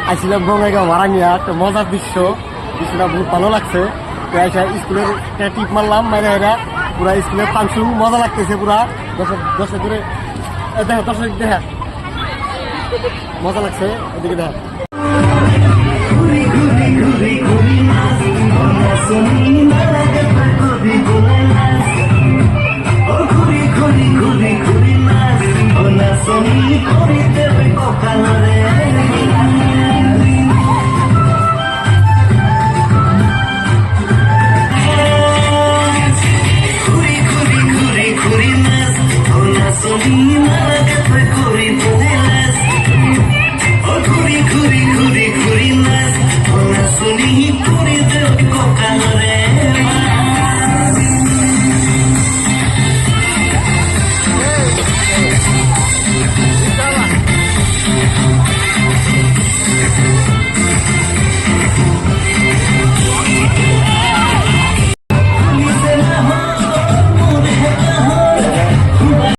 আইছিলাম বঙ্গাইগাঁও ভাড়ানিয়া, একটা মজার দৃশ্যটা বহুত ভালো লাগছে। তো এসে স্কুলের টিপ মারলাম, মাইরা হেরা পুরা স্কুলের ফাংশন মজা লাগতেছে পুরা। দশে করে দেখা দর্শক দেখা মজা লাগছে, এদিকে দেখা ঘুরি ঘুরি ঘুরি ঘুরি নাচ ঘুরি দেবে কপালের